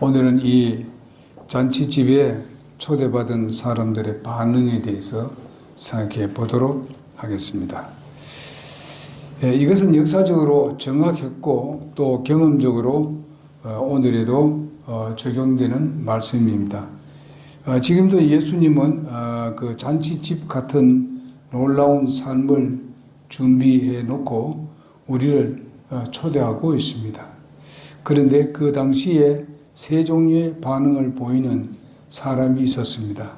오늘은 이 잔치집에 초대받은 사람들의 반응에 대해서 생각해 보도록 하겠습니다. 이것은 역사적으로 정확했고 또 경험적으로 오늘에도 적용되는 말씀입니다. 지금도 예수님은 그 잔치집 같은 놀라운 삶을 준비해 놓고 우리를 초대하고 있습니다. 그런데 그 당시에 세 종류의 반응을 보이는 사람이 있었습니다.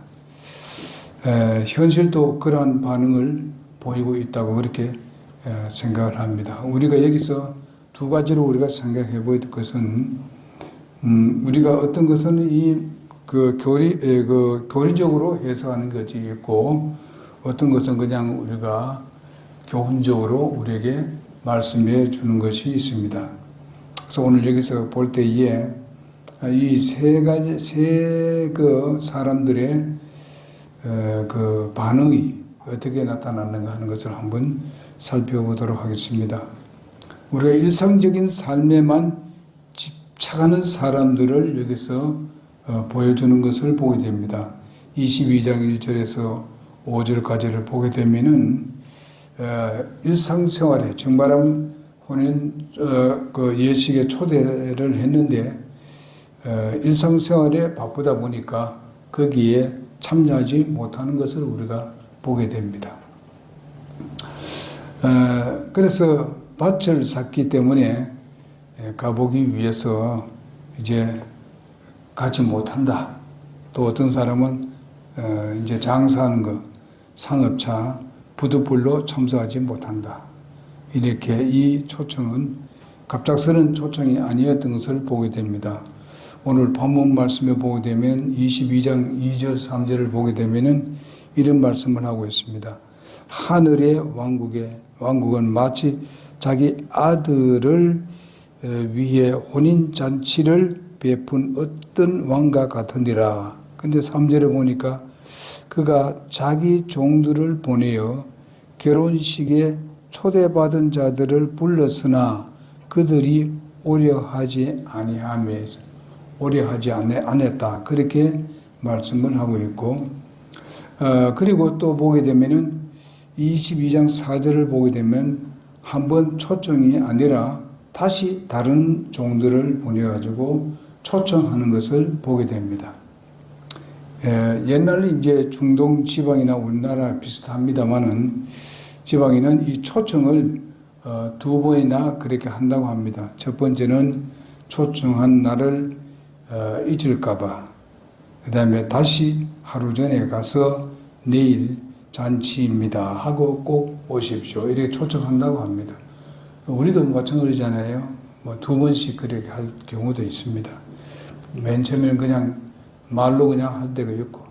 현실도 그러한 반응을 보이고 있다고 그렇게 생각을 합니다. 우리가 여기서 두 가지로 우리가 생각해 볼 것은 우리가 어떤 것은 교리적으로 해석하는 것이 있고 어떤 것은 그냥 우리가 교훈적으로 우리에게 말씀해 주는 것이 있습니다. 그래서 오늘 여기서 볼 때에 이 세 사람들의 그 반응이 어떻게 나타났는가 하는 것을 한번 살펴보도록 하겠습니다. 우리가 일상적인 삶에만 집착하는 사람들을 여기서 보여주는 것을 보게 됩니다. 22장 1절에서 5절까지를 보게 되면은 일상생활에 정말하면 혼인 예식에 초대를 했는데 일상생활에 바쁘다 보니까 거기에 참여하지 못하는 것을 우리가 보게 됩니다. 그래서 밭을 샀기 때문에 가보기 위해서 이제 가지 못한다. 또 어떤 사람은 이제 장사하는 것, 상업차, 부두불로 참석하지 못한다. 이렇게 이 초청은 갑작스런 초청이 아니었던 것을 보게 됩니다. 오늘 본문 말씀에 보게 되면 22장 2절 3절을 보게 되면은 이런 말씀을 하고 있습니다. 하늘의 왕국은 마치 자기 아들을 위해 혼인잔치를 베푼 어떤 왕과 같으니라. 근데 3절에 보니까 그가 자기 종들을 보내어 결혼식에 초대받은 자들을 불렀으나 그들이 오려하지 않았다. 그렇게 말씀을 하고 있고, 그리고 또 보게 되면은 22장 4절을 보게 되면 한번 초청이 아니라 다시 다른 종들을 보내가지고 초청하는 것을 보게 됩니다. 옛날에 이제 중동 지방이나 우리나라 비슷합니다만은 지방에는 이 초청을 두 번이나 그렇게 한다고 합니다. 첫 번째는 초청한 날을 잊을까봐, 그 다음에 다시 하루 전에 가서 내일 잔치입니다 하고 꼭 오십시오 이렇게 초청한다고 합니다. 우리도 마찬가지잖아요. 뭐 두 번씩 그렇게 할 경우도 있습니다. 맨 처음에는 그냥 말로 그냥 할 때가 있고,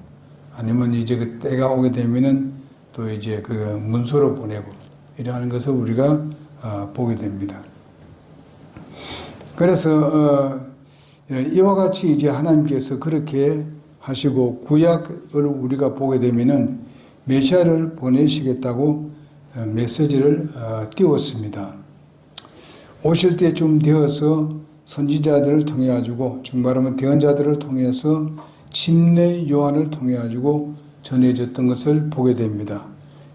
아니면 이제 그 때가 오게 되면은 또 이제 그 문서로 보내고 이러한 것을 우리가 보게 됩니다. 그래서 이와 같이 이제 하나님께서 그렇게 하시고 구약을 우리가 보게 되면은 메시아를 보내시겠다고 메시지를 띄웠습니다. 오실 때쯤 되어서 선지자들을 통해 가지고, 중말하면 대언자들을 통해서 침례 요한을 통해 가지고 전해졌던 것을 보게 됩니다.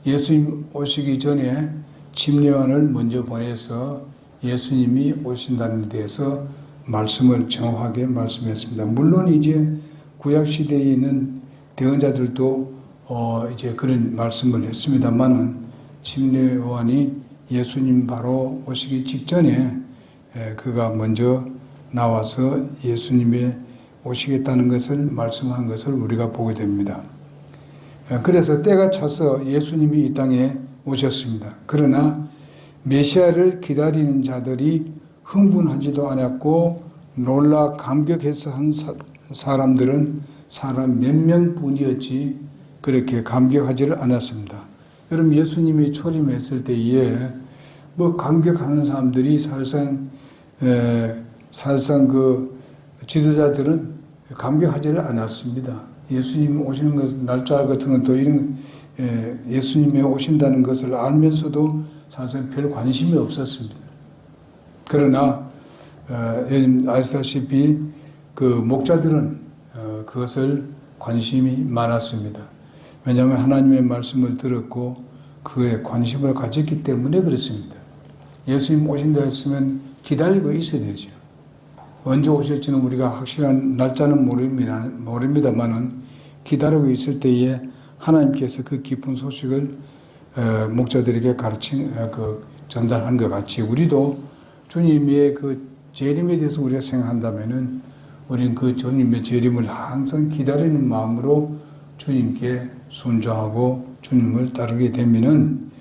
예수님 오시기 전에 침례 요한을 먼저 보내서 예수님이 오신다는 데 대해서 말씀을 정확하게 말씀했습니다. 물론 이제 구약 시대에 있는 대언자들도 이제 그런 말씀을 했습니다만은 침례 요한이 예수님 바로 오시기 직전에 그가 먼저 나와서 예수님이 오시겠다는 것을 말씀한 것을 우리가 보게 됩니다. 그래서 때가 차서 예수님이 이 땅에 오셨습니다. 그러나 메시아를 기다리는 자들이 흥분하지도 않았고 놀라 감격해서 한 사람들은 사람 몇 명뿐이었지 그렇게 감격하지를 않았습니다. 여러분, 예수님이 초림했을 때에 뭐 감격하는 사람들이 사실상 그 지도자들은 감격하지를 않았습니다. 예수님 오시는 것 날짜 같은 건 또 이런 예수님이 오신다는 것을 알면서도 사실상 별 관심이 없었습니다. 그러나 요즘 아시다시피 그 목자들은 그것을 관심이 많았습니다. 왜냐하면 하나님의 말씀을 들었고 그에 관심을 가졌기 때문에 그렇습니다. 예수님 오신다 했으면 기다리고 있어야 되죠. 언제 오실지는 우리가 확실한 날짜는 모릅니다만은 기다리고 있을 때에 하나님께서 그 깊은 소식을 목자들에게 전달한 것 같이 우리도 주님의 그 재림에 대해서 우리가 생각한다면은 우리는 그 주님의 재림을 항상 기다리는 마음으로 주님께 순종하고 주님을 따르게 되면은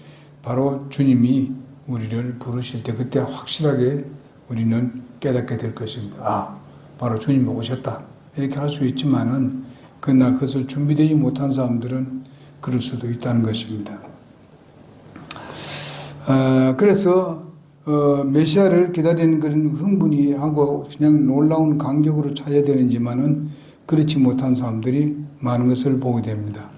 바로 주님이 우리를 부르실 때 그때 확실하게 우리는 깨닫게 될 것입니다. 아, 바로 주님이 오셨다. 이렇게 할 수 있지만은 그러나 그것을 준비되지 못한 사람들은 그럴 수도 있다는 것입니다. 그래서 메시아를 기다리는 그런 흥분이 하고 그냥 놀라운 감격으로 찾아야 되는지만은 그렇지 못한 사람들이 많은 것을 보게 됩니다.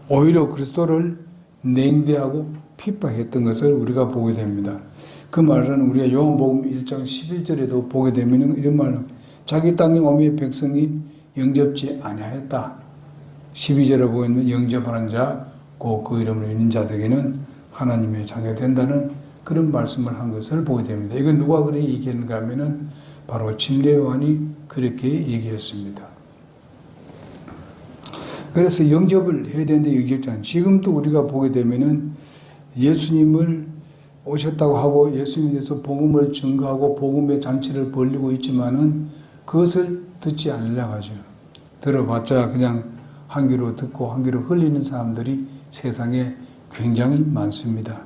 오히려 그리스도를 냉대하고 핍박했던 것을 우리가 보게 됩니다. 그 말은 우리가 요한복음 1장 11절에도 보게 되면 이런 말은 자기 땅에 오매 백성이 영접지 아니하였다. 12절에 보면 영접하는 자, 그 이름을 믿는 자들에게는 하나님의 자녀가 된다는 그런 말씀을 한 것을 보게 됩니다. 이건 누가 그렇게 얘기했는가 하면은 바로 침례 요한이 그렇게 얘기했습니다. 그래서 영접을 해야 되는데 영접지 않아요. 지금도 우리가 보게 되면은 예수님을 오셨다고 하고 예수님에 대해서 복음을 증거하고 복음의 잔치를 벌리고 있지만은 그것을 듣지 않으려고 하죠. 들어봤자 그냥 한 귀로 듣고 한 귀로 흘리는 사람들이 세상에 굉장히 많습니다.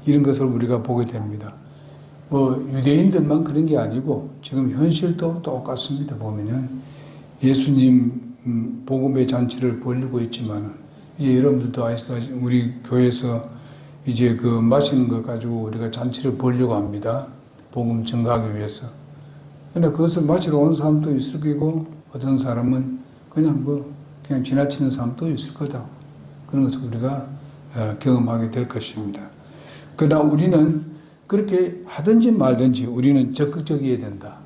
이런 것을 우리가 보게 됩니다. 유대인들만 그런 게 아니고 지금 현실도 똑같습니다. 보면은 예수님 복음의 잔치를 벌리고 있지만은 이제 여러분들도 아시다시피 우리 교회에서 이제 그 마시는 것 가지고 우리가 잔치를 벌려고 합니다. 복음 증가하기 위해서. 그런데 그것을 마시러 오는 사람도 있을 거고 어떤 사람은 그냥 지나치는 사람도 있을 거다. 그런 것을 우리가 경험하게 될 것입니다. 그러나 우리는 그렇게 하든지 말든지 우리는 적극적이어야 된다.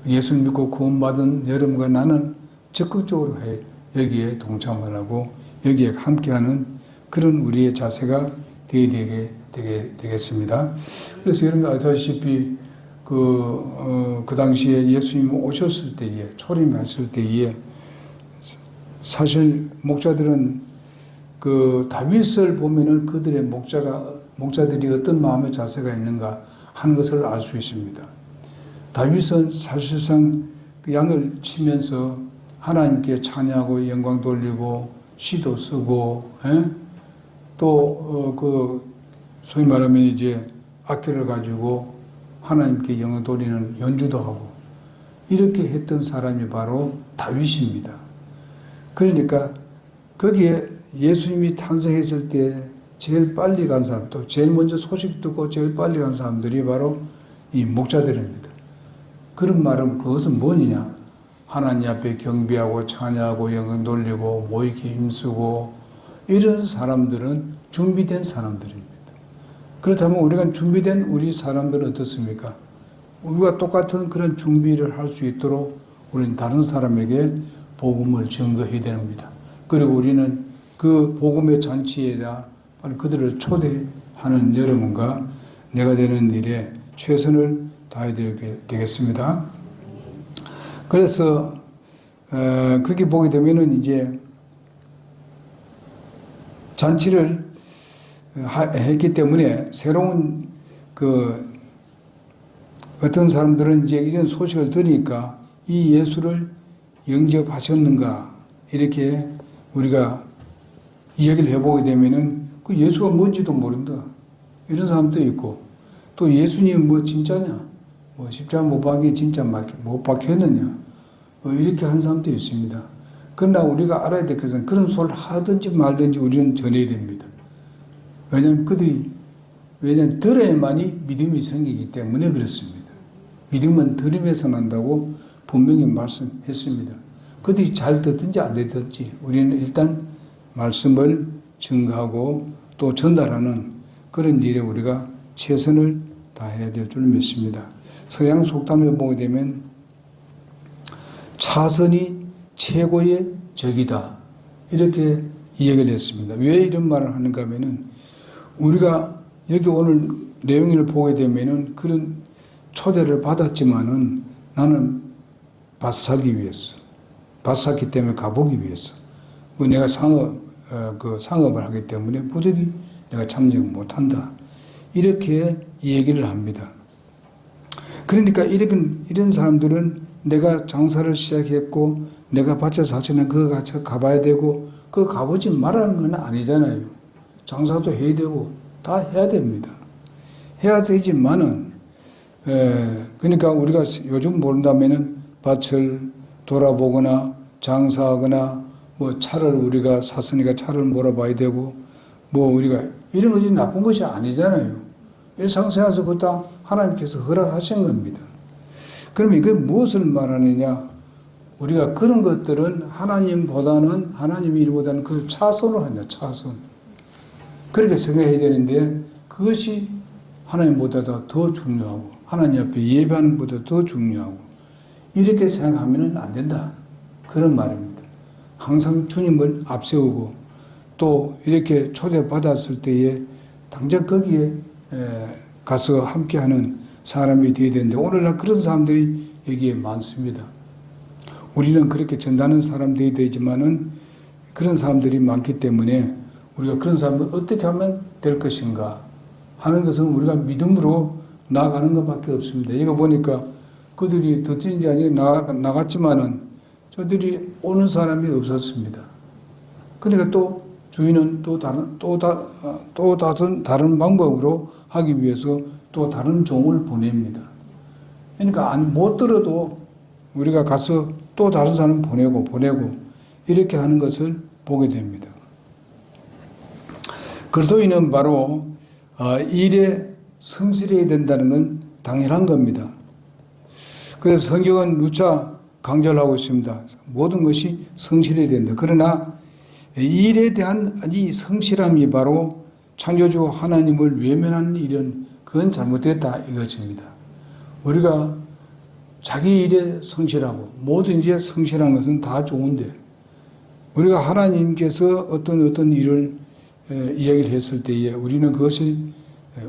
예수 믿고 구원받은 여러분과 나는 적극적으로 여기에 동참을 하고 여기에 함께하는 그런 우리의 자세가 되겠습니다. 그래서 여러분 아시다시피 그 당시에 예수님 오셨을 때에 초림했을 때에 사실 목자들은 그 다윗을 보면은 그들의 목자들이 어떤 마음의 자세가 있는가 하는 것을 알 수 있습니다. 다윗은 사실상 그 양을 치면서 하나님께 찬양하고 영광 돌리고 시도 쓰고 또 소위 말하면 이제 악기를 가지고 하나님께 영광 돌리는 연주도 하고 이렇게 했던 사람이 바로 다윗입니다. 그러니까 거기에 예수님이 탄생했을 때 제일 빨리 간 사람, 또 제일 먼저 소식 듣고 제일 빨리 간 사람들이 바로 이 목자들입니다. 그런 말은 그것은 뭐냐? 하나님 앞에 경배하고 찬양하고 영광 돌리고 모이기 힘쓰고 이런 사람들은 준비된 사람들입니다. 그렇다면 우리가 준비된 우리 사람들은 어떻습니까? 우리가 똑같은 그런 준비를 할 수 있도록 우리는 다른 사람에게 복음을 증거해야 됩니다. 그리고 우리는 그 복음의 잔치에다 그들을 초대하는 여러분과 내가 되는 일에 최선을 다해야 되겠습니다. 그래서 그렇게 보게 되면은 이제 잔치를 했기 때문에 새로운 어떤 사람들은 이제 이런 소식을 들으니까 이 예수를 영접하셨는가 이렇게 우리가 이야기를 해보게 되면은 그 예수가 뭔지도 모른다. 이런 사람도 있고 또 예수님 뭐 진짜냐? 뭐 십자가 못 박이 진짜 못 박혔느냐? 이렇게 한 사람도 있습니다. 그러나 우리가 알아야 될 것은 그런 소리를 하든지 말든지 우리는 전해야 됩니다. 왜냐하면 들어야만이 믿음이 생기기 때문에 그렇습니다. 믿음은 들음에서 난다고 분명히 말씀했습니다. 그들이 잘 듣든지 안 듣든지 우리는 일단 말씀을 증거하고 또 전달하는 그런 일에 우리가 최선을 다해야 될 줄 믿습니다. 서양 속담에 보게 되면 차선이 최고의 적이다. 이렇게 이야기를 했습니다. 왜 이런 말을 하는가 하면은 우리가 여기 오늘 내용을 보게 되면은 그런 초대를 받았지만은 나는 밭 사기 위해서, 밭 샀기 때문에 가보기 위해서, 내가 상업을 하기 때문에 부득이 내가 참여를 못한다. 이렇게 얘기를 합니다. 그러니까 이런 사람들은 내가 장사를 시작했고 내가 밭을 샀으면 그거 같이 가봐야 되고 그거 가보지 말라는 건 아니잖아요. 장사도 해야 되고 다 해야 됩니다. 해야 되지만은 그러니까 우리가 요즘 본다면은 밭을 돌아보거나 장사하거나 뭐 차를 우리가 샀으니까 차를 몰아봐야 되고 뭐 우리가 이런 것이 나쁜 것이 아니잖아요. 일상생활에서 그거 다 하나님께서 허락하신 겁니다. 그러면 이게 무엇을 말하느냐? 우리가 그런 것들은 하나님의 일보다는 그 차선으로 하냐, 차선. 그렇게 생각해야 되는데 그것이 하나님보다 더 중요하고 하나님 앞에 예배하는 것보다 더 중요하고 이렇게 생각하면 안 된다. 그런 말입니다. 항상 주님을 앞세우고 또 이렇게 초대받았을 때에 당장 거기에 가서 함께하는 사람이 되어야 되는데 오늘날 그런 사람들이 여기에 많습니다. 우리는 그렇게 전다는 사람들이 되지만은 그런 사람들이 많기 때문에 우리가 그런 사람을 어떻게 하면 될 것인가 하는 것은 우리가 믿음으로 나아가는 것밖에 없습니다. 이거 보니까 그들이 듣진지 아니 나갔지만은 저들이 오는 사람이 없었습니다. 그러니까 또 주인은 다른 방법으로 하기 위해서 또 다른 종을 보냅니다. 그러니까 못 들어도 우리가 가서 또 다른 사람 보내고 이렇게 하는 것을 보게 됩니다. 그리스도인은 바로 일에 성실해야 된다는 건 당연한 겁니다. 그래서 성경은 누차 강조를 하고 있습니다. 모든 것이 성실해야 된다. 그러나 일에 대한 이 성실함이 바로 창조주 하나님을 외면하는 일은 그건 잘못됐다 이것입니다. 우리가 자기 일에 성실하고 모든 일에 성실한 것은 다 좋은데 우리가 하나님께서 어떤 일을 이야기를 했을 때에 우리는 그것이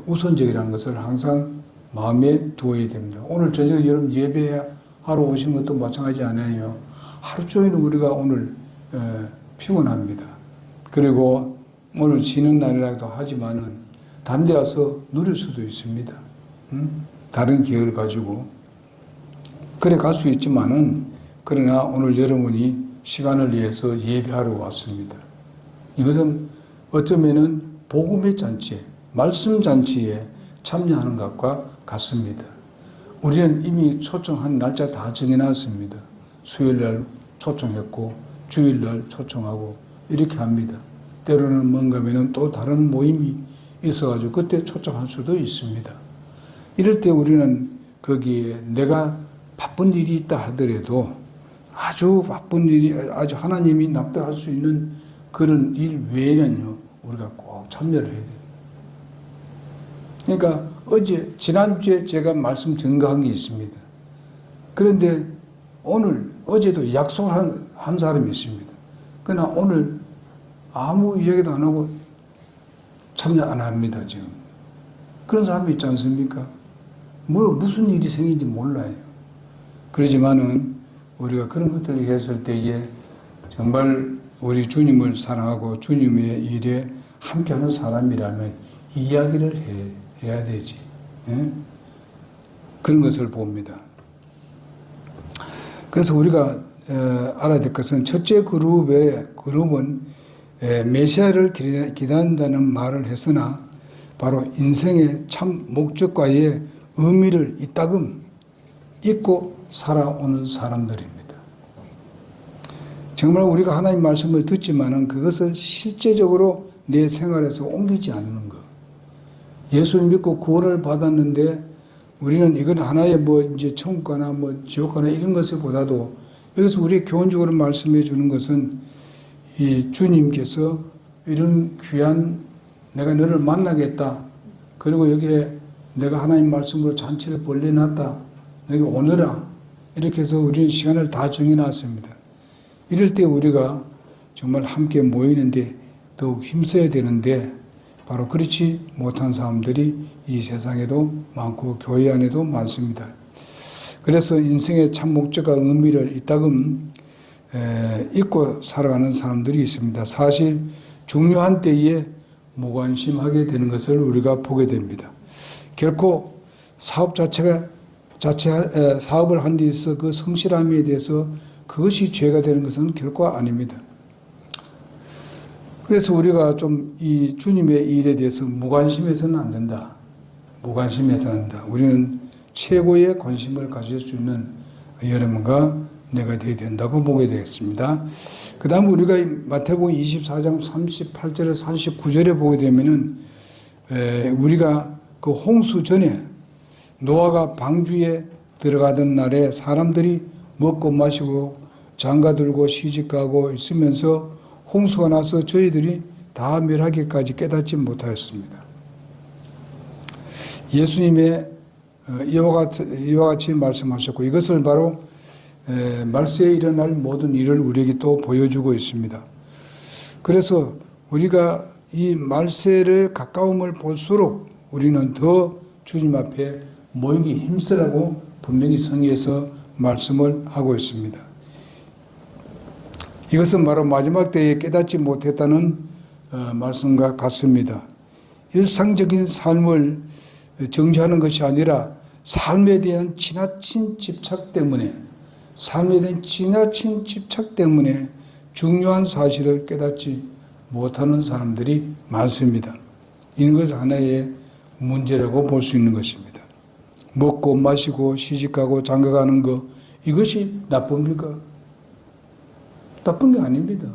우선적이라는 것을 항상 마음에 두어야 됩니다. 오늘 저녁에 여러분 예배하러 오신 것도 마찬가지 아니에요. 하루 종일 우리가 오늘 피곤합니다. 그리고 오늘 쉬는 날이라도 하지만은 다른 데 가서 누릴 수도 있습니다. 다른 기회를 가지고 그래 갈 수 있지만은 그러나 오늘 여러분이 시간을 위해서 예배하러 왔습니다. 이것은 어쩌면은 복음의 잔치에 말씀 잔치에 참여하는 것과 같습니다. 우리는 이미 초청한 날짜 다 정해놨습니다. 수요일날 초청했고 주일날 초청하고 이렇게 합니다. 때로는 뭔가면은 또 다른 모임이 있어가지고 그때 초청할 수도 있습니다. 이럴 때 우리는 거기에 내가 바쁜 일이 있다 하더라도 아주 바쁜 일이 아주 하나님이 납득할 수 있는 그런 일 외에는요 우리가 꼭 참여를 해야 돼요. 그러니까 지난주에 제가 말씀 증거한 게 있습니다. 그런데 어제도 약속을 한 사람이 있습니다. 그러나 오늘 아무 이야기도 안 하고 참여 안 합니다, 지금. 그런 사람이 있지 않습니까? 무슨 일이 생긴지 몰라요. 그러지만은 우리가 그런 것들을 했을 때에 정말 우리 주님을 사랑하고 주님의 일에 함께하는 사람이라면 이야기를 해야 되지. 예? 그런 것을 봅니다. 그래서 우리가 알아야 될 것은 첫째 그룹은 메시아를 기다린다는 말을 했으나 바로 인생의 참 목적과의 의미를 이따금 잊고 살아오는 사람들입니다. 정말 우리가 하나님 말씀을 듣지만은 그것을 실제적으로 내 생활에서 옮기지 않는 것. 예수 믿고 구원을 받았는데 우리는 이건 하나의 이제 천국 가나 지옥 가나 이런 것보다도 여기서 우리의 교훈적으로 말씀해 주는 것은 이 주님께서 이런 귀한 내가 너를 만나겠다. 그리고 여기에 내가 하나님 말씀으로 잔치를 벌려놨다. 너희 오너라. 이렇게 해서 우리는 시간을 다 정해놨습니다. 이럴 때 우리가 정말 함께 모이는데 더욱 힘써야 되는데 바로 그렇지 못한 사람들이 이 세상에도 많고 교회 안에도 많습니다. 그래서 인생의 참 목적과 의미를 이따금 잊고 살아가는 사람들이 있습니다. 사실 중요한 때에 무관심하게 되는 것을 우리가 보게 됩니다. 결코 사업 사업을 한 데 있어 그 성실함에 대해서 그것이 죄가 되는 것은 결코 아닙니다. 그래서 우리가 좀 이 주님의 일에 대해서 무관심해서는 안 된다. 무관심해서는 안 된다. 우리는 최고의 관심을 가질 수 있는 여러분과 내가 되어야 된다고 보게 되겠습니다. 그 다음 우리가 마태복음 24장 38절에서 39절에 보게 되면은 우리가 그 홍수 전에 노아가 방주에 들어가던 날에 사람들이 먹고 마시고 장가들고 시집가고 있으면서 홍수가 나서 저희들이 다 멸하기까지 깨닫지 못하였습니다. 예수님의 이와 같이 말씀하셨고 이것을 바로 말세에 일어날 모든 일을 우리에게 또 보여주고 있습니다. 그래서 우리가 이 말세를 가까움을 볼수록 우리는 더 주님 앞에 모이기 힘쓰라고 분명히 성경에서 말씀을 하고 있습니다. 이것은 바로 마지막 때에 깨닫지 못했다는 말씀과 같습니다. 일상적인 삶을 정지하는 것이 아니라 삶에 대한 지나친 집착 때문에 중요한 사실을 깨닫지 못하는 사람들이 많습니다. 이런 것이 하나의 문제라고 볼 수 있는 것입니다. 먹고 마시고 시집가고 장가가는 것 이것이 나쁩니까? 나쁜 게 아닙니다.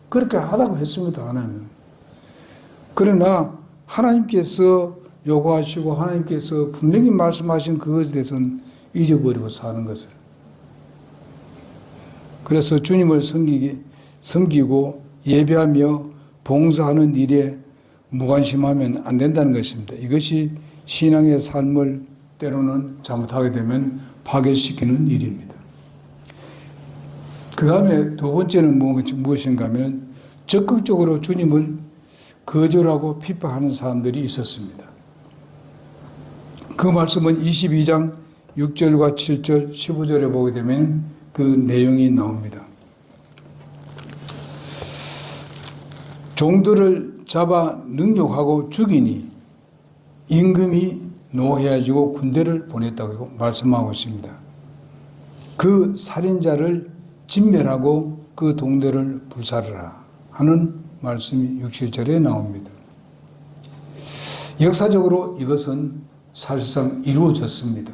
그렇게 하라고 했습니다. 하나님은. 그러나 하나님께서 요구하시고 하나님께서 분명히 말씀하신 그것에 대해서는 잊어버리고 사는 것을. 그래서 주님을 섬기고 예배하며 봉사하는 일에 무관심하면 안 된다는 것입니다. 이것이 신앙의 삶을 때로는 잘못하게 되면 파괴시키는 일입니다. 그 다음에 두 번째는 무엇인가 하면 적극적으로 주님을 거절하고 핍박하는 사람들이 있었습니다. 그 말씀은 22장 6절과 7절, 15절에 보게 되면 그 내용이 나옵니다. 종들을 잡아 능욕하고 죽이니 임금이 노해하지고 군대를 보냈다고 말씀하고 있습니다. 그 살인자를 진멸하고 그 동료를 불살하라 하는 말씀이 67절에 나옵니다. 역사적으로 이것은 사실상 이루어졌습니다.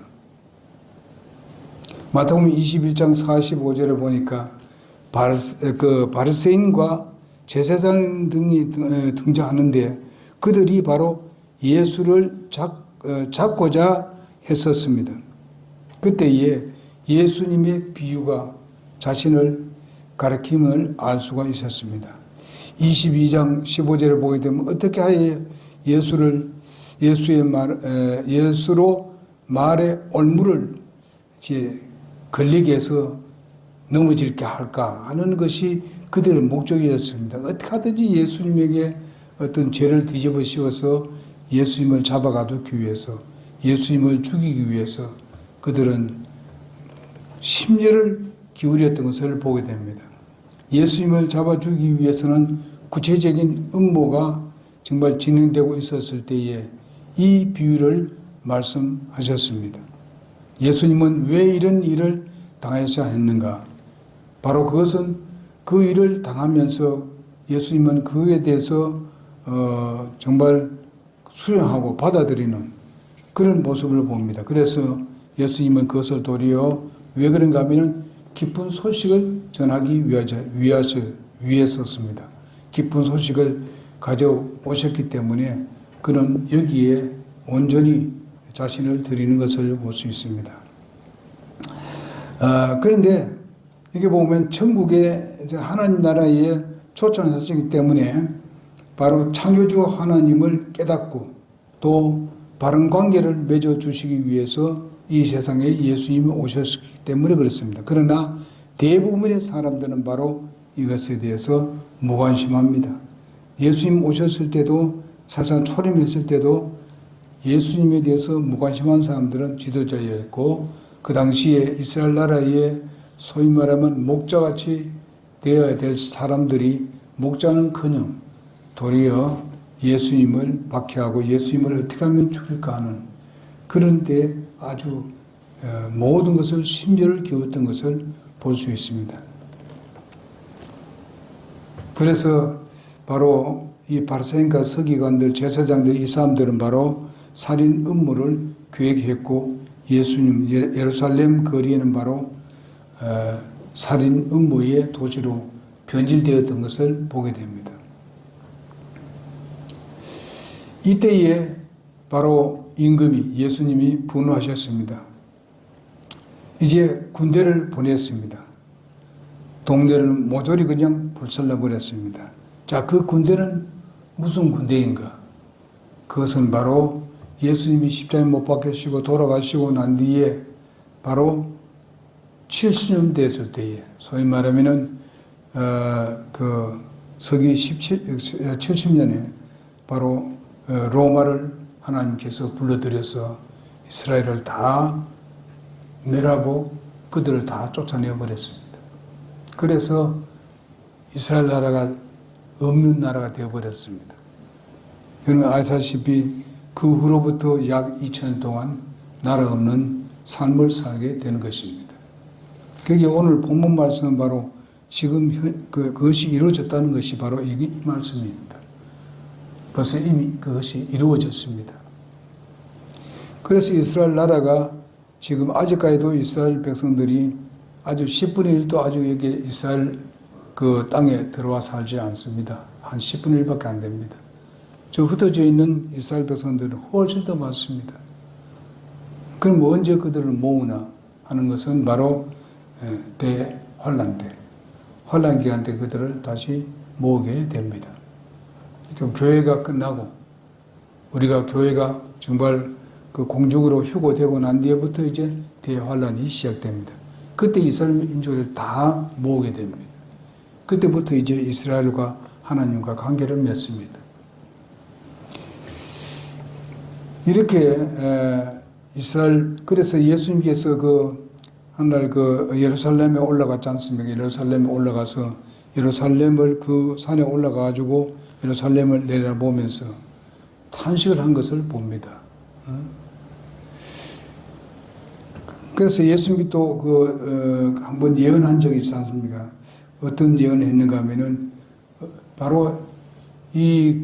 마태복음 21장 45절에 보니까 바리새인과 제사장 등이 등장하는데 그들이 바로 예수를 잡고자 했었습니다. 그때에 예수님의 비유가 자신을 가리킴을 알 수가 있었습니다. 22장 15절에 보게 되면 어떻게 하여 예수로 말의 올무를 걸리게 해서 넘어지게 할까 하는 것이 그들의 목적이었습니다. 어떻게 하든지 예수님에게 어떤 죄를 뒤집어 씌워서 예수님을 잡아가두기 위해서 예수님을 죽이기 위해서 그들은 심려를 기울였던 것을 보게 됩니다. 예수님을 잡아 죽이기 위해서는 구체적인 음모가 정말 진행되고 있었을 때에 이 비유를 말씀하셨습니다. 예수님은 왜 이런 일을 당하셔야 했는가? 바로 그것은 그 일을 당하면서 예수님은 그에 대해서 정말 수용하고 받아들이는 그런 모습을 봅니다. 그래서 예수님은 그것을 도리어 왜 그런가 하면 기쁜 소식을 전하기 위해서였습니다. 기쁜 소식을 가져오셨기 때문에 그는 여기에 온전히 자신을 드리는 것을 볼 수 있습니다. 그런데 이게 보면 천국에 이제 하나님 나라에 초청하셨기 때문에 바로 창조주 하나님을 깨닫고 또 바른 관계를 맺어 주시기 위해서 이 세상에 예수님이 오셨기 때문에 그렇습니다. 그러나 대부분의 사람들은 바로 이것에 대해서 무관심합니다. 예수님 오셨을 때도 사실상 초림했을 때도 예수님에 대해서 무관심한 사람들은 지도자였고 그 당시에 이스라엘 나라의 소위 말하면 목자같이 되어야 될 사람들이 목자는커녕 도리어 예수님을 박해하고 예수님을 어떻게 하면 죽일까 하는 그런 때 아주 모든 것을 심려를 기울였던 것을 볼 수 있습니다. 그래서 바로 이 바리새인과 서기관들, 제사장들 이 사람들은 바로 살인 음모를 계획했고 예수님 예루살렘 거리에는 바로 살인 음모의 도시로 변질되었던 것을 보게 됩니다. 이때에 바로 임금이 예수님이 분노하셨습니다. 이제 군대를 보냈습니다. 동네를 모조리 그냥 불살라버렸습니다. 자, 그 군대는 무슨 군대인가? 그것은 바로 예수님이 십자가에 못 박히시고 돌아가시고 난 뒤에 바로 70년 됐을 때에 소위 말하면은 그 서기 70년에 바로 로마를 하나님께서 불러들여서 이스라엘을 다 멸하고 그들을 다 쫓아내 버렸습니다. 그래서 이스라엘 나라가 없는 나라가 되어버렸습니다. 여러분 아시다시피 그 후로부터 약 2000년 동안 나라 없는 삶을 살게 되는 것입니다. 그게 오늘 본문 말씀은 바로 지금 그것이 이루어졌다는 것이 바로 이 말씀입니다. 벌써 이미 그것이 이루어졌습니다. 그래서 이스라엘 나라가 지금 아직까지도 이스라엘 백성들이 아주 10분의 1도 아주 여기 이스라엘 그 땅에 들어와 살지 않습니다. 한 10분의 1밖에 안 됩니다. 저 흩어져 있는 이스라엘 백성들은 훨씬 더 많습니다. 그럼 언제 그들을 모으나 하는 것은 바로 대환란 때, 환란 기간 때 그들을 다시 모으게 됩니다. 교회가 끝나고 우리가 교회가 정말 그 공적으로 휴고되고 난 뒤에부터 이제 대환란이 시작됩니다. 그때 이스라엘 민족을 다 모으게 됩니다. 그때부터 이제 이스라엘과 하나님과 관계를 맺습니다. 이렇게 이스라엘 그래서 예수님께서 한날 예루살렘에 올라갔지 않습니까? 예루살렘에 올라가서 예루살렘을 그 산에 올라가 가지고 예루살렘을 내려보면서 탄식을 한 것을 봅니다. 그래서 예수님이 또 한번 예언한 적이 있지 않습니까? 어떤 예언을 했는가 하면은 바로 이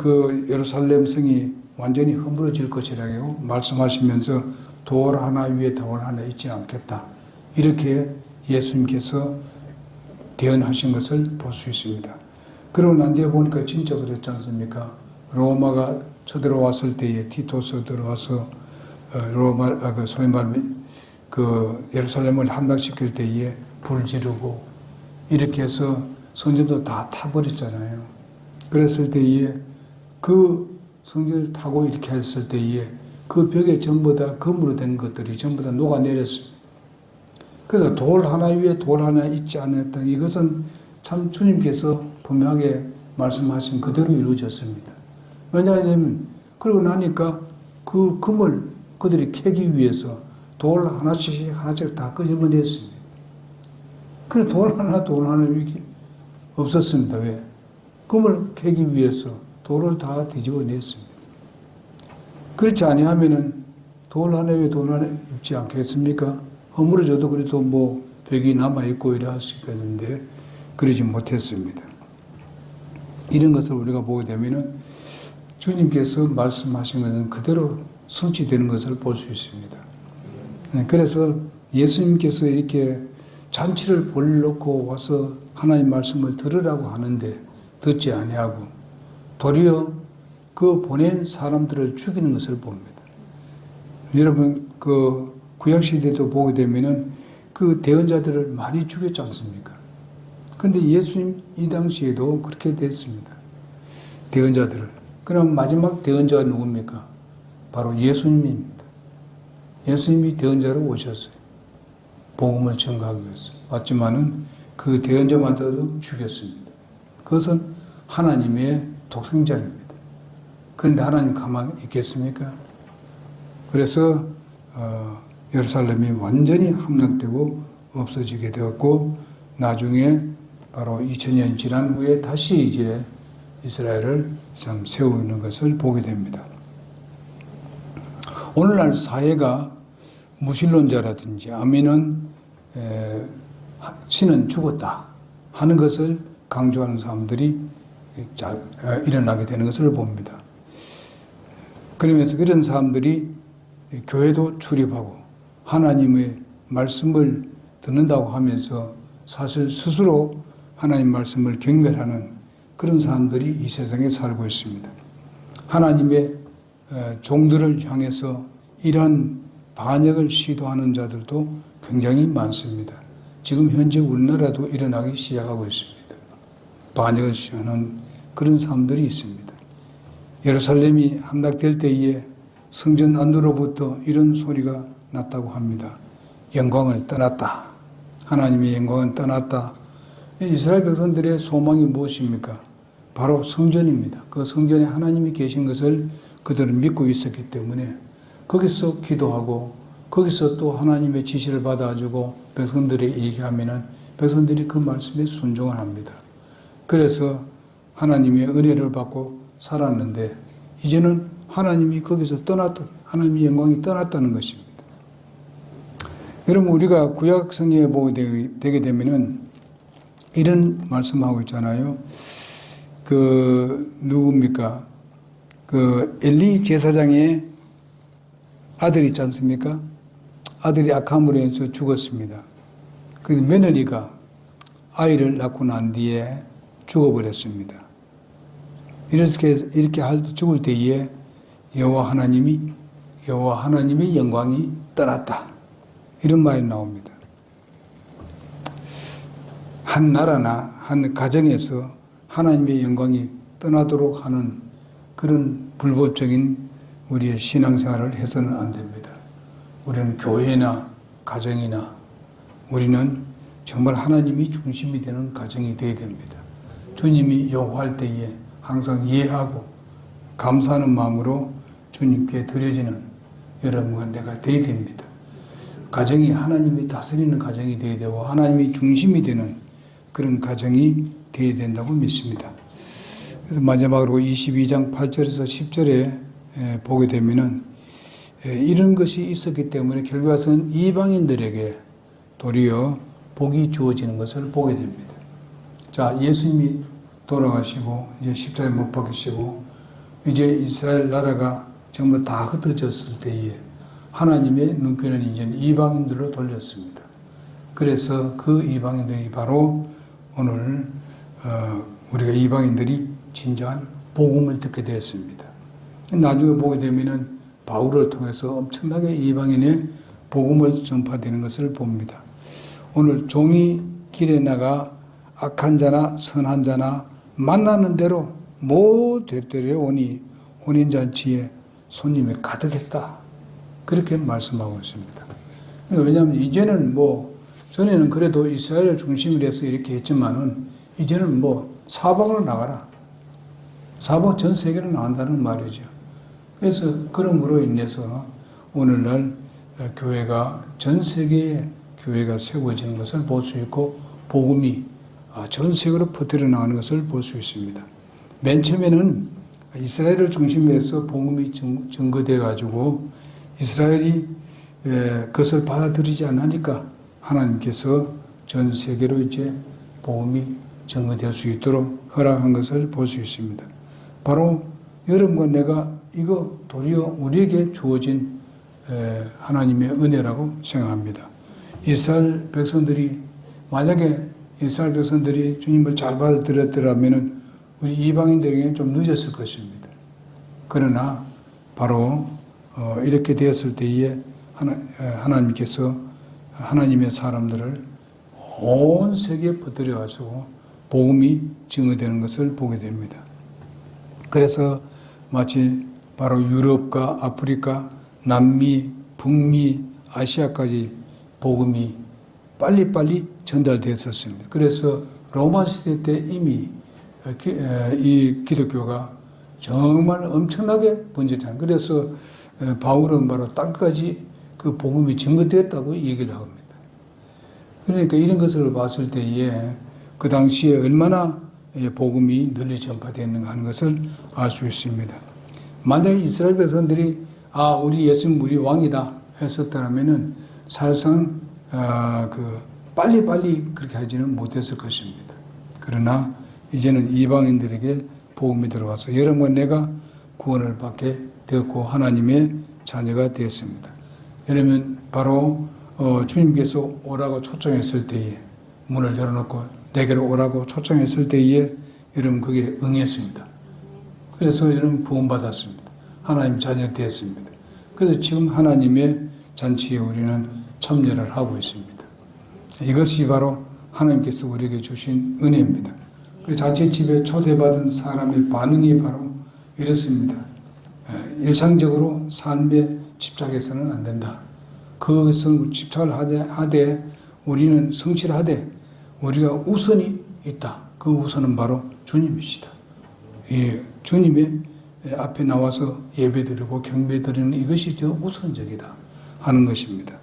예루살렘 성이 완전히 허물어질 것이라고 말씀하시면서 돌 하나 위에 돌 하나 있지 않겠다. 이렇게 예수님께서 대언하신 것을 볼 수 있습니다. 그러고 난 뒤에 보니까 진짜 그랬지 않습니까? 로마가 쳐들어왔을 때에 티토스 들어와서 소위 말하면 예루살렘을 함락시킬 때에 불 지르고 이렇게 해서 성전도 다 타버렸잖아요. 그랬을 때에 그 성전을 타고 이렇게 했을 때에 그 벽에 전부 다 금으로 된 것들이 전부 다 녹아내렸습니다. 그래서 돌 하나 위에 돌 하나 있지 않았다. 이것은 참 주님께서 분명하게 말씀하신 그대로 이루어졌습니다. 왜냐하면 그러고 나니까 그 금을 그들이 캐기 위해서 돌 하나씩 다 끄집어냈습니다. 그래 돌 하나 이렇게 없었습니다. 왜? 금을 캐기 위해서 돌을 다 뒤집어냈습니다. 그렇지 아니하면은 돌 하나 위에 돌 하나 있지 않겠습니까? 허물어져도 그래도 뭐 벽이 남아있고 이래 할 수 있겠는데 그러지 못했습니다. 이런 것을 우리가 보게 되면은 주님께서 말씀하신 것은 그대로 성취되는 것을 볼 수 있습니다. 그래서 예수님께서 이렇게 잔치를 벌려놓고 와서 하나님 말씀을 들으라고 하는데 듣지 아니하고 도리어 그 보낸 사람들을 죽이는 것을 봅니다. 여러분 구약시대도 보게 되면은 그 대언자들을 많이 죽였지 않습니까? 근데 예수님 이 당시에도 그렇게 됐습니다. 대언자들을. 그럼 마지막 대언자가 누굽니까? 바로 예수님입니다. 예수님이 대언자로 오셨어요. 복음을 전가하기 위해서. 왔지만은 그 대언자마저도 죽였습니다. 그것은 하나님의 독생자입니다. 그런데 하나님 가만히 있겠습니까? 그래서 예루살렘이 완전히 함락되고 없어지게 되었고, 나중에 바로 2000년 지난 후에 다시 이제 이스라엘을 참 세우는 것을 보게 됩니다. 오늘날 사회가 무신론자라든지 아멘은 신은 죽었다 하는 것을 강조하는 사람들이 일어나게 되는 것을 봅니다. 그러면서 그런 사람들이 교회도 출입하고 하나님의 말씀을 듣는다고 하면서 사실 스스로 하나님 말씀을 경멸하는 그런 사람들이 이 세상에 살고 있습니다. 하나님의 종들을 향해서 이러한 반역을 시도하는 자들도 굉장히 많습니다. 지금 현재 우리나라도 일어나기 시작하고 있습니다. 반역을 시도하는 그런 사람들이 있습니다. 예루살렘이 함락될 때에 성전 안으로부터 이런 소리가 났다고 합니다. 영광을 떠났다. 하나님의 영광은 떠났다. 이스라엘 백성들의 소망이 무엇입니까? 바로 성전입니다. 그 성전에 하나님이 계신 것을 그들은 믿고 있었기 때문에 거기서 기도하고 거기서 또 하나님의 지시를 받아주고 백성들이 얘기하면은 백성들이 그 말씀에 순종을 합니다. 그래서 하나님의 은혜를 받고 살았는데 이제는 하나님이 거기서 하나님의 영광이 떠났다는 것입니다. 여러분, 우리가 구약 성경에 보게 되게 되면은 이런 말씀하고 있잖아요. 누굽니까? 엘리 제사장의 아들 있지 않습니까? 아들이 악함으로 인해서 죽었습니다. 그래서 며느리가 아이를 낳고 난 뒤에 죽어버렸습니다. 이렇게 죽을 때에 여호와 하나님의 영광이 떠났다. 이런 말이 나옵니다. 한 나라나 한 가정에서 하나님의 영광이 떠나도록 하는 그런 불법적인 우리의 신앙생활을 해서는 안 됩니다. 우리는 교회나 가정이나 우리는 정말 하나님이 중심이 되는 가정이 되어야 됩니다. 주님이 요구할 때에 항상 이해하고 감사하는 마음으로 주님께 드려지는 여러분과 내가 되어야 됩니다. 가정이 하나님이 다스리는 가정이 되어야 되고 하나님이 중심이 되는 그런 가정이 되어야 된다고 믿습니다. 그래서 마지막으로 22장 8절에서 10절에 보게 되면은 이런 것이 있었기 때문에 결과적으로는 이방인들에게 도리어 복이 주어지는 것을 보게 됩니다. 자, 예수님이 돌아가시고 이제 십자가에 못 박히시고 이제 이스라엘 나라가 전부 다 흩어졌을 때에 하나님의 눈길은 이제 이방인들로 돌렸습니다. 그래서 그 이방인들이 바로 오늘 우리가 이방인들이 진정한 복음을 듣게 되었습니다. 나중에 보게 되면은 바울을 통해서 엄청나게 이방인의 복음을 전파되는 것을 봅니다. 오늘 종이 길에 나가 악한 자나 선한 자나 만나는 대로 모두 데려오니 혼인잔치에 손님이 가득했다. 그렇게 말씀하고 있습니다. 왜냐하면 이제는 전에는 그래도 이스라엘 중심으로 해서 이렇게 했지만은 이제는 사방으로 나가라. 사방 전 세계로 나간다는 말이죠. 그래서 그럼으로 인해서 오늘날 교회가 전 세계에 교회가 세워지는 것을 볼 수 있고 복음이 전 세계로 퍼뜨려 나가는 것을 볼 수 있습니다. 맨 처음에는 이스라엘을 중심으로 해서 복음이 증거되어 가지고 이스라엘이 그것을 받아들이지 않으니까 하나님께서 전 세계로 이제 복음이 증거될 수 있도록 허락한 것을 볼 수 있습니다. 바로 여러분과 내가 이거 도리어 우리에게 주어진 하나님의 은혜라고 생각합니다. 이스라엘 백성들이 만약에 이스라엘 백성들이 주님을 잘 받아들였더라면 우리 이방인들에게는 좀 늦었을 것입니다. 그러나 바로 이렇게 되었을 때에 하나님께서 하나님의 사람들을 온 세계에 퍼뜨려 가지고 복음이 증거되는 것을 보게 됩니다. 그래서 마치 바로 유럽과 아프리카, 남미, 북미, 아시아까지 복음이 빨리빨리 전달됐었습니다. 그래서 로마 시대 때 이미 이 기독교가 정말 엄청나게 번졌잖아요. 그래서 바울은 바로 땅까지 그 복음이 증거되었다고 얘기를 합니다. 그러니까 이런 것을 봤을 때에 그 당시에 얼마나 복음이 널리 전파되었는가 하는 것을 알 수 있습니다. 만약에 이스라엘 백성들이 우리 예수님 우리 왕이다 했었다면은 사실상 빨리빨리 그렇게 하지는 못했을 것입니다. 그러나 이제는 이방인들에게 복음이 들어와서 여러분과 내가 구원을 받게 되었고 하나님의 자녀가 되었습니다. 여러분 바로 주님께서 오라고 초청했을 때에 문을 열어놓고 내게로 오라고 초청했을 때에 여러분 거기에 응했습니다. 그래서 여러분 구원받았습니다. 하나님 자녀 되었습니다. 그래서 지금 하나님의 잔치에 우리는 참여를 하고 있습니다. 이것이 바로 하나님께서 우리에게 주신 은혜입니다. 그 자체 집에 초대받은 사람의 반응이 바로 이렇습니다. 일상적으로 삶에 집착해서는 안 된다. 그것은 집착을 하되 우리는 성실하되 우리가 우선이 있다. 그 우선은 바로 주님이시다. 주님의 앞에 나와서 예배드리고 경배드리는 이것이 더 우선적이다 하는 것입니다.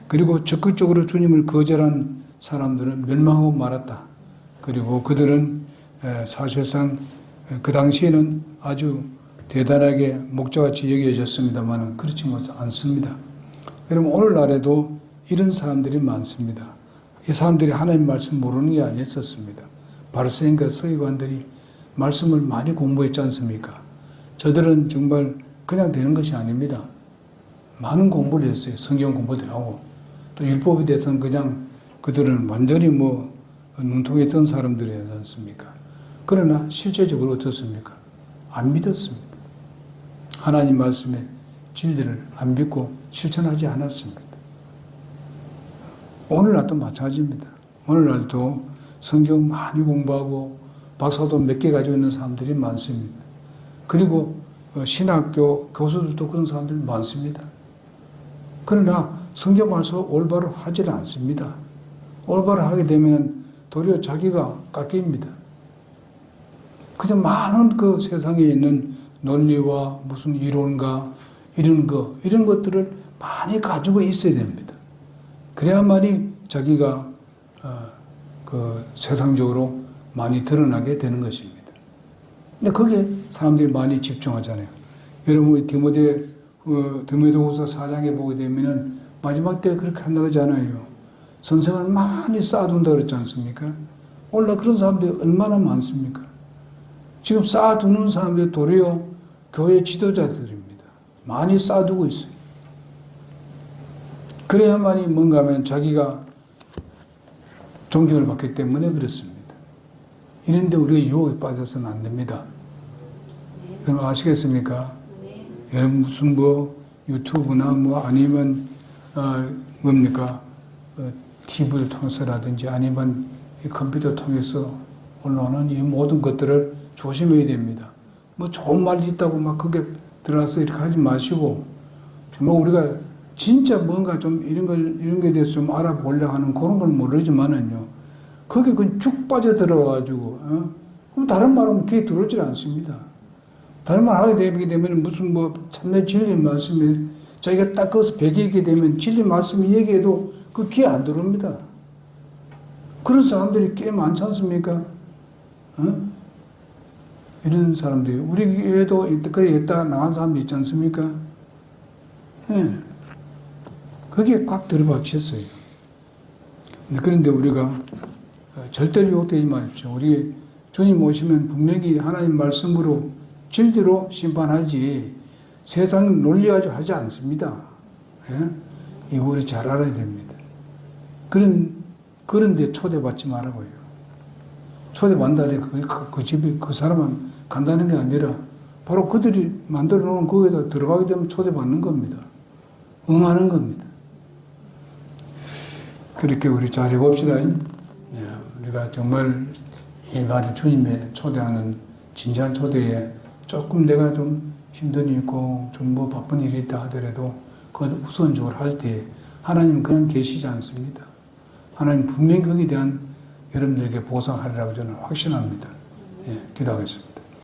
그리고 적극적으로 주님을 거절한 사람들은 멸망하고 말았다. 그리고 그들은 사실상 그 당시에는 아주 대단하게 목자같이 여겨졌습니다만 그렇지 않습니다. 여러분 오늘날에도 이런 사람들이 많습니다. 이 사람들이 하나님 말씀 모르는 게 아니었었습니다. 바리새인과 서기관들이 말씀을 많이 공부했지 않습니까? 저들은 정말 그냥 되는 것이 아닙니다. 많은 공부를 했어요. 성경 공부도 하고 또 율법에 대해서는 그냥 그들은 완전히 눈통에 뜬 사람들이지 않습니까? 그러나 실제적으로 어떻습니까? 안 믿었습니다. 하나님 말씀의 진리를 안 믿고 실천하지 않았습니다. 오늘날도 마찬가지입니다. 오늘날도 성경 많이 공부하고 박사도 몇 개 가지고 있는 사람들이 많습니다. 그리고 신학교 교수들도 그런 사람들이 많습니다. 그러나 성경 말씀을 올바로 하지를 않습니다. 올바로 하게 되면 도리어 자기가 깎입니다. 그냥 많은 그 세상에 있는 논리와 무슨 이론과 이런 것들을 많이 가지고 있어야 됩니다. 그래야만이 자기가 세상적으로 많이 드러나게 되는 것입니다. 근데 거기에 사람들이 많이 집중하잖아요. 여러분 디모데후서 4장에 보게 되면은 마지막 때 그렇게 한다고 하잖아요. 선생을 많이 쌓아둔다 그랬지 않습니까? 오늘 그런 사람들이 얼마나 많습니까? 지금 쌓아두는 사람들이 도리어 교회 지도자들입니다. 많이 쌓아두고 있어요. 그래야만이 뭔가 하면 자기가 존경을 받기 때문에 그렇습니다. 이런데 우리가 유혹에 빠져서는 안 됩니다. 여러분 아시겠습니까? 여러분 무슨 유튜브나 아니면 TV를 통해서라든지 아니면 이 컴퓨터를 통해서 올라오는 이 모든 것들을 조심해야 됩니다. 좋은 말이 있다고 그게 들어가서 이렇게 하지 마시고 정말 우리가 진짜 뭔가 좀 이런 거에 대해서 좀 알아보려고 하는 그런 건 모르지만은요. 거기 쭉 빠져들어가지고, 그럼 다른 말하면 귀에 들어오질 않습니다. 다른 말 하게 되게 되면 무슨 참된 진리 말씀이 자기가 딱 거기서 배기게 되면 진리 말씀이 얘기해도 그 귀에 안 들어옵니다. 그런 사람들이 꽤 많지 않습니까? 이런 사람들이, 우리 교회도 그래 있다 나간 사람도 있지 않습니까? 예. 거기에 꽉 들어박혔어요. 그런데 우리가 절대로 유혹되지 마십시오. 우리 주님 오시면 분명히 하나님 말씀으로 진리로 심판하지 세상 논리 가지고 하지 않습니다. 예? 이거 우리 잘 알아야 됩니다. 그런데 초대받지 말라고요. 초대받는다니 그 집에 그 사람만 간다는 게 아니라 바로 그들이 만들어 놓은 거기에다 들어가게 되면 초대받는 겁니다. 응하는 겁니다. 그렇게 우리 잘 해봅시다. 우리가 정말 이 말이 주님의 초대하는 진지한 초대에 조금 내가 좀 힘든 일이 있고 좀 바쁜 일이 있다 하더라도 그 우선적으로 할 때 하나님 그냥 계시지 않습니다. 하나님 분명히 거기에 대한 여러분들에게 보상하리라고 저는 확신합니다. 예, 기도하겠습니다.